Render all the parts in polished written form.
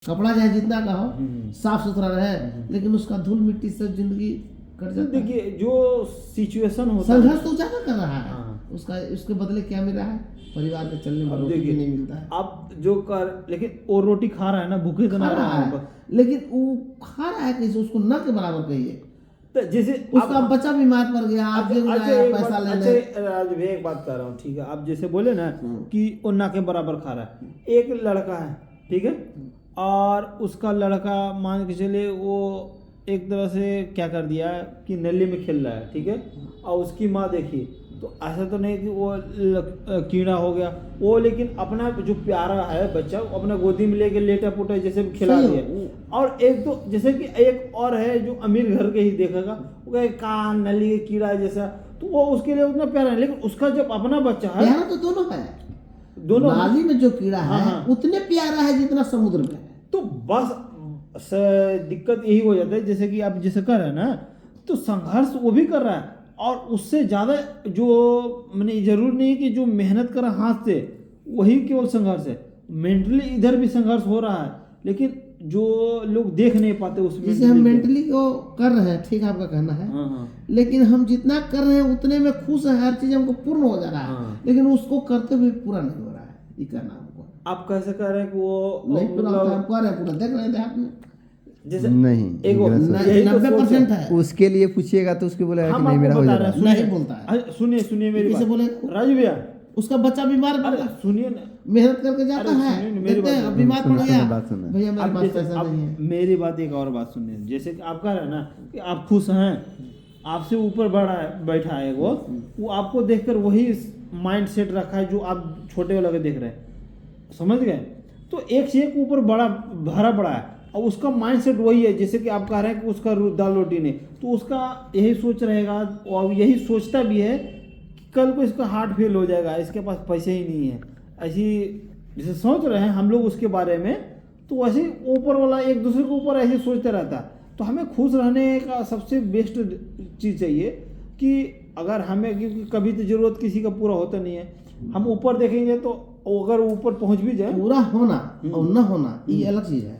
कपड़ा चाहे जितना का हो साफ सुथरा रहे, लेकिन उसका धूल मिट्टी से जिंदगी कट जाती है। देखिए जो सिचुएशन होता है, संघर्ष तो ज्यादा कर रहा है, उसका उसके बदले क्या मिल रहा है? परिवार के चलने में रोटी भी नहीं मिलता है। अब जो कर, लेकिन वो रोटी खा रहा है ना, भूखे तो खा ना रहा है, लेकिन वो खा रहा है कैसे? उसको न के बराबर कहिए। तो जैसे उसका बच्चा बीमार पड़ गया, आप पैसा लेने। राज भाई एक बात कर रहा हूँ, ठीक है, आप जैसे बोले ना कि वो ना के बराबर खा रहा है। एक लड़का है, ठीक है, और उसका लड़का मान के चले वो एक तरह से क्या कर दिया कि नली में खेल रहा है, ठीक है, और उसकी माँ देखी तो ऐसा तो नहीं कि वो कीड़ा हो गया वो, लेकिन अपना जो प्यारा है बच्चा वो अपना गोदी में लेके लेटा पुटा जैसे खिला दिया। और एक तो जैसे कि एक और है जो अमीर घर के ही देखेगा, वो कहे कान नली के कीड़ा जैसा, तो वो उसके लिए उतना प्यारा है। लेकिन उसका जब अपना बच्चा है, प्यारा तो दोनों है, दोनों नाली में जो कीड़ा है उतने प्यारा है जितना समुद्र में है। तो बस दिक्कत यही हो जाता है, जैसे कि आप जैसे कर रहे हैं ना, तो संघर्ष वो भी कर रहा है, और उससे ज़्यादा जो मैंने जरूर नहीं कि जो मेहनत कर रहा हाथ से वही केवल संघर्ष है, मेंटली इधर भी संघर्ष हो रहा है, लेकिन जो लोग देख नहीं पाते उसमें। जैसे हम मेंटली को कर रहे हैं, ठीक है आपका कहना है, लेकिन हम जितना कर रहे हैं उतने में खुश है, हर चीज हमको पूर्ण हो जा रहा है, लेकिन उसको करते हुए पूरा नहीं हो रहा है। ये कहना हमको आप कैसे कह रहे हैं कि वो नहीं पूरा होता है? पूरा देख रहे थे आपने, जैसे नहीं, एक 90% है। उसके लिए पूछिएगा तो उसके बोलेगा कि नहीं मेरा हो जा रहा है। नहीं बोलता है। सुनिए मेरी बात, बोले राजू भैया, उसका बच्चा बीमार पड़ गया, सुनिए ना, मेहनत करके जाता है, देखते हैं बीमार पड़ गया, भैया मेरे पास पैसा नहीं है। मेरी बात एक और बात सुनिए, जैसे कि आप कह रहे हैं ना कि आप खुश हैं, आपसे ऊपर बैठा है वो आपको देखकर वही माइंड सेट रखा है जो आप छोटे वाला के देख रहे हैं, समझ गए? तो एक से एक ऊपर बड़ा भरा पड़ा है, और उसका माइंड सेट वही है। जैसे कि आप कह रहे हैं कि उसका दाल रोटी नहीं, तो उसका यही सोच रहेगा, और यही सोचता भी है कि कल को इसका हार्ट फेल हो जाएगा, इसके पास पैसे ही नहीं है, ऐसी जैसे सोच रहे हैं हम लोग उसके बारे में, तो वैसे ऊपर वाला एक दूसरे के ऊपर ऐसे सोचते रहता है। तो हमें खुश रहने का सबसे बेस्ट चीज़ चाहिए कि अगर हमें, क्योंकि कभी तो ज़रूरत किसी का पूरा होता नहीं है, हम ऊपर देखेंगे तो अगर ऊपर पहुंच भी जाए, पूरा होना और न होना ये अलग चीज है,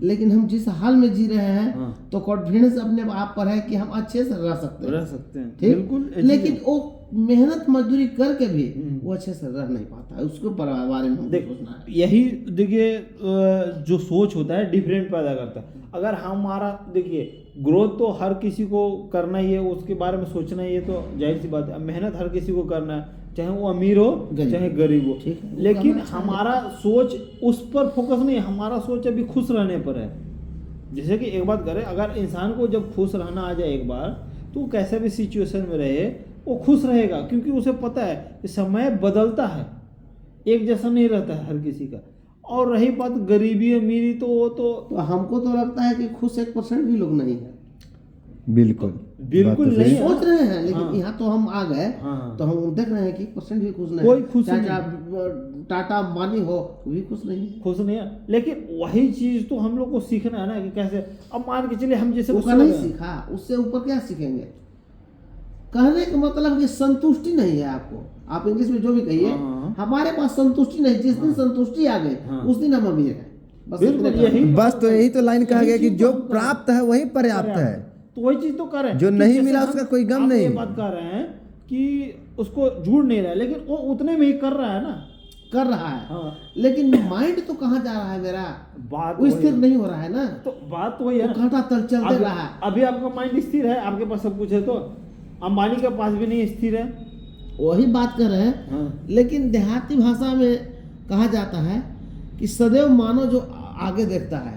लेकिन हम जिस हाल में जी रहे हैं तो कॉन्फिडेंस अपने आप पर है कि हम अच्छे से रह सकते हैं, ठीक? बिल्कुल। लेकिन वो मेहनत मजदूरी करके भी वो अच्छे से रह नहीं पाता है, उसके बारे में सोचना है। यही देखिए जो सोच होता है डिफरेंट पैदा करता है। अगर हमारा देखिए ग्रोथ तो हर किसी को करना ही है, उसके बारे में सोचना ही है, तो जाहिर सी बात है मेहनत हर किसी को करना है, चाहे वो अमीर हो चाहे गरीब हो, लेकिन हमारा सोच उस पर फोकस नहीं है, हमारा सोच अभी खुश रहने पर है। जैसे कि एक बात करें, अगर इंसान को जब खुश रहना आ जाए एक बार, तो कैसे भी सिचुएशन में रहे वो खुश रहेगा, क्योंकि उसे पता है कि समय बदलता है, एक जैसा नहीं रहता है हर किसी का। और रही बात गरीबी अमीरी, तो वो तो हमको तो लगता है कि खुश 1% भी लोग नहीं है। बिल्कुल नहीं सोच रहे हैं, लेकिन यहाँ तो हम आ गए तो हम देख रहे हैं कि 1% भी खुश नहीं, कोई खुश नहीं, टाटा अंबानी हो भी खुश नहीं है। लेकिन वही चीज तो हम लोग को सीखना है ना कि कैसे, अब मान के चलिए हम जैसे नहीं सीखा, उससे ऊपर क्या सीखेंगे? कहने का मतलब कि संतुष्टि नहीं है आपको, आप इंग्लिश में जो भी कहिए, हमारे पास संतुष्टि नहीं। जिस दिन संतुष्टि आ गई उस दिन हम अमीर हैं। बस तो यही तो लाइन कहा गया कि जो प्राप्त है वही पर्याप्त है, तो वही चीज तो कर रहे हैं, जो नहीं मिला उसका कोई गम नहीं। ये बात कर रहे हैं कि उसको झूठ नहीं रहा है, लेकिन वो उतने में ही कर रहा है ना, कर रहा है, लेकिन माइंड तो कहाँ जा रहा है मेरा? बात वो स्थिर नहीं हो रहा है ना, तो बात तो वही है, घाटा तल चल रहा है। अभी आपका माइंड स्थिर है, आपके पास सब कुछ है, तो अंबानी के पास भी नहीं स्थिर है, वही बात कर रहे हैं। लेकिन देहाती भाषा में कहा जाता है कि सदैव मानो जो आगे देखता है,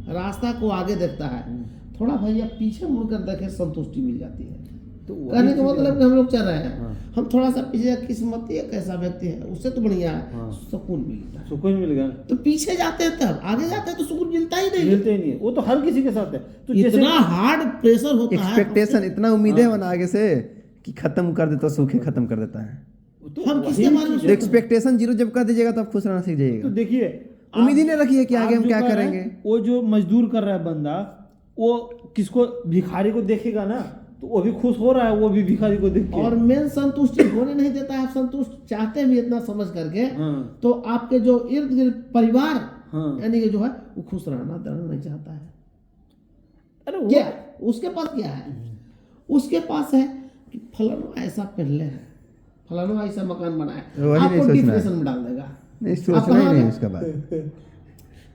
रास्ता को आगे देखता है, थोड़ा भैया पीछे मुड़कर देखे संतुष्टि मिल जाती है। तो कहने का मतलब कि हम लोग चल रहे हैं, हम थोड़ा सा पीछे, किस्मती एक ऐसा व्यक्ति है उससे तो बढ़िया है, सुकून मिलता है, सुकून मिल गया। तो पीछे जाते हैं तब आगे जाते हैं तो सुकून मिलता ही नहीं, वो तो हर किसी के साथ है। तो इतना हार्ड प्रेशर होता है, एक्सपेक्टेशन, इतना उम्मीदें बना आगे से कि खत्म कर देता, सूखे खत्म कर देता है। तो हम किसके बारे में एक्सपेक्टेशन जीरो जब कर दीजिएगा तो आप खुश रहना सीख जाइएगा। तो देखिए उम्मीद ही नहीं रखी है कि आगे हम क्या करेंगे। वो जो मजदूर कर रहा है बंदा, वो किसको, भिखारी को देखेगा ना, तो वो भी खुश हो रहा है, वो भी भिखारी को देख के। और मेन संतुष्टि होने नहीं देता है। आप संतुष्ट चाहते भी इतना समझ करके, तो आपके जो इर्द गिर्द परिवार हाँ। यानी कि जो है वो खुश रहना नहीं चाहता है। अरे वो क्या उसके पास क्या है? उसके पास है कि फलाना ऐसा पहले है, फलाना ऐसा मकान बना है, वही नहीं आपको सोचना है। डिप्रेशन में डाल देगा। नहीं आप सोचना ही कहाँ नहीं गए? उसका बात।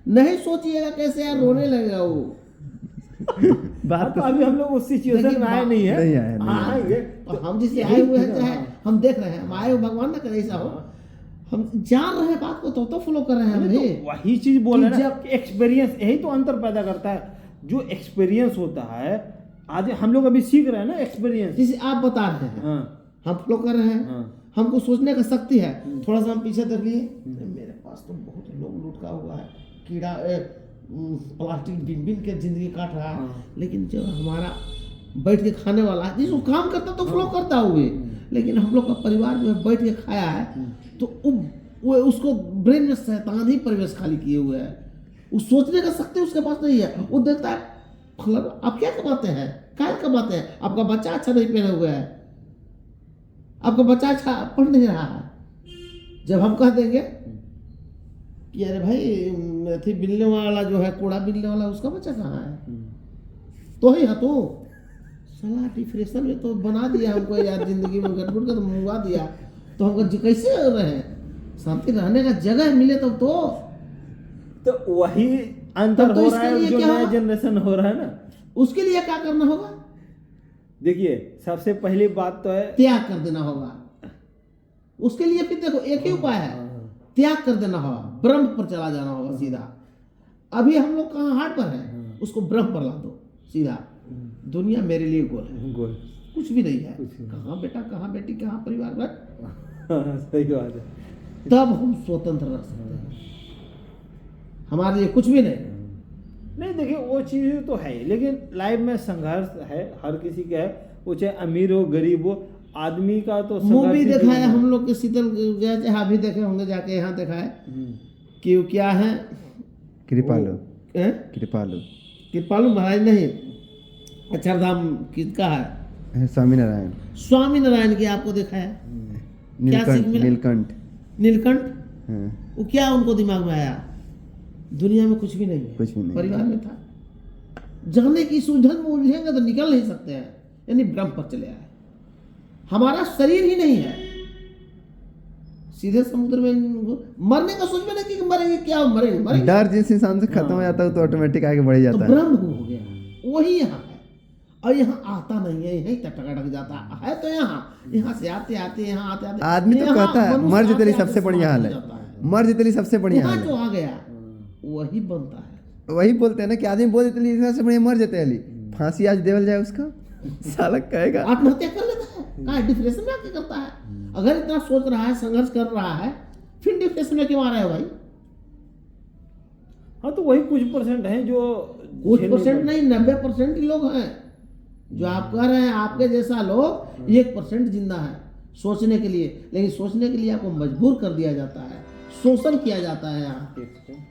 नहीं सोचिएगा कैसे यार, रोने लगेगा वो। बात तो अभी हम लोग उस सिचुएशन लेकिन में आए नहीं है, नहीं आया, नहीं आया। आएंगे। तो हम जिससे आए हुए हैं, चाहे हम देख रहे हैं, हम आए हुए, भगवान ना करे ऐसा हो, हम जान रहे हैं बात को तो फॉलो कर रहे हैं हम तो भी। वही चीज बोल रहे कि हैं ना जब- कि एक्सपीरियंस यही तो अंतर पैदा करता है। जो एक्सपीरियंस होता है, आज हम लोग अभी सीख रहे हैं ना एक्सपीरियंस। जिसे आप बता रहे हैं हाँ हम फॉलो कर रहे हैं, हाँ हमको सोचने का शक्ति है। थोड़ा सा हम पीछे देखिए, मेरे पास तो बहुत लोग लुटका हुआ है, कीड़ा प्लास्टिक बिन बिन के जिंदगी काट रहा है। हाँ। लेकिन जो हमारा बैठ के खाने वाला है, जिसको काम करता तो फ्लो करता हुए, लेकिन हम लोग का परिवार जो है बैठ के खाया है, तो वो उसको ब्रेन में शैतान ही प्रवेश खाली किए हुए है। वो सोचने का शक्ति उसके पास नहीं है। वो देखता है फलाना आप क्या कमाते हैं, क्या कमाते हैं, आपका बच्चा अच्छा नहीं पहने हुए है, आपका बच्चा अच्छा पढ़ नहीं रहा है। जब हम कह देंगे कि अरे भाई मेथी बिलने वाला जो है, कूड़ा बिलने वाला, उसका बच्चा कहाँ है, तो ही है तो साला डिप्रेशन में तो बना दिया हमको यार, जिंदगी में गड़बड़ कर मुंगा दिया। तो हमको कैसे रहे, शांति रहने का जगह मिले तब तो वही अंतर तब तो हो इसके रहा है लिए जो क्या नया होगा? जनरेशन हो रहा है ना। उसके लिए क्या करना होगा? देखिए सबसे पहली बात तो है त्याग कर देना होगा। उसके लिए फिर देखो एक ही उपाय है, त्याग कर देना होगा, ब्रह्म पर चला जाना होगा सीधा। अभी हम लोग कहाँ हार्ट पर है, उसको ब्रह्म पर ला दो सीधा। दुनिया मेरे लिए गोल है, गोल। कुछ भी नहीं है। कुछ नहीं। कहाँ बेटा, कहाँ बेटी, कहाँ परिवार, बट सही बात है। तब हम स्वतंत्र रह सकते हैं। हमारे लिए कुछ भी नहीं। नहीं देखिए वो चीज़ तो है ही, लेकिन लाइफ में संघर्ष है, हर किसी का है, वो चाहे अमीर हो गरीब हो, आदमी का तो संघर्ष मूवी ही देखा जीवन है हम लोग के शीतल गया, चाहे अभी देखे होंगे जाके, यहाँ देखा है कि वो क्या है, कृपालु हैं? कृपालु कृपालु महाराज नहीं, अक्षरधाम किसका है, स्वामी नारायण स्वामी नारायण की आपको देखा है। क्या सीख नीलकंठ मिला? नीलकंठ नीलकंठ, हाँ, वो क्या उनको दिमाग में आया, दुनिया में कुछ भी नहीं है, कुछ भी नहीं। परिवार में था, जाने की सुलझन में उलझेंगे तो निकल नहीं सकते हैं, यानी ब्रह्म पर चले आए। हमारा शरीर ही नहीं है, सीधे समुद्र में मरने का सोच में नहीं कि मरेंगे, क्या मरेंगे, मरेंगे डर जिस इंसान से खत्म हो जाता है तो ऑटोमेटिक आगे बढ़ तो जाता है। ब्रह्म हो गया, वही यहाँ है। और यहाँ आता नहीं है, यही टकटक जाता है तो यहाँ से आते आते यहाँ आते आते आदमी तो यहाँ कहता है मनुष्य मर्ज तेरी आते आते सबसे बढ़िया हाल समाप्त है, हो जाता है। मर्ज तेरी सबसे बढ़िया यहाँ हाल जो है। आ गया वही बनता है। वही बोलते हैं ना कि आदमी बोल देते सबसे बढ़िया मर जाते अली, फांसी आज देवल जाए उसका साला कहेगा। आत्महत्या कर लेता है, कहाँ डिप्रेशन में आके करता है। अगर इतना सोच रहा है, संघर्ष कर रहा है, फिर डिप्रेशन में क्यों आ रहा है भाई? हाँ तो वही कुछ परसेंट हैं जो कुछ झेलने परसेंट पर- नहीं, 90% ही लोग हैं जो आप कह रहे हैं। आपके जैसा लोग 1% जिंदा है सोचने के लिए, लेकिन सोचने के लिए आपको मजबूर कर दिया जाता है, शोषण किया जाता है यहाँ।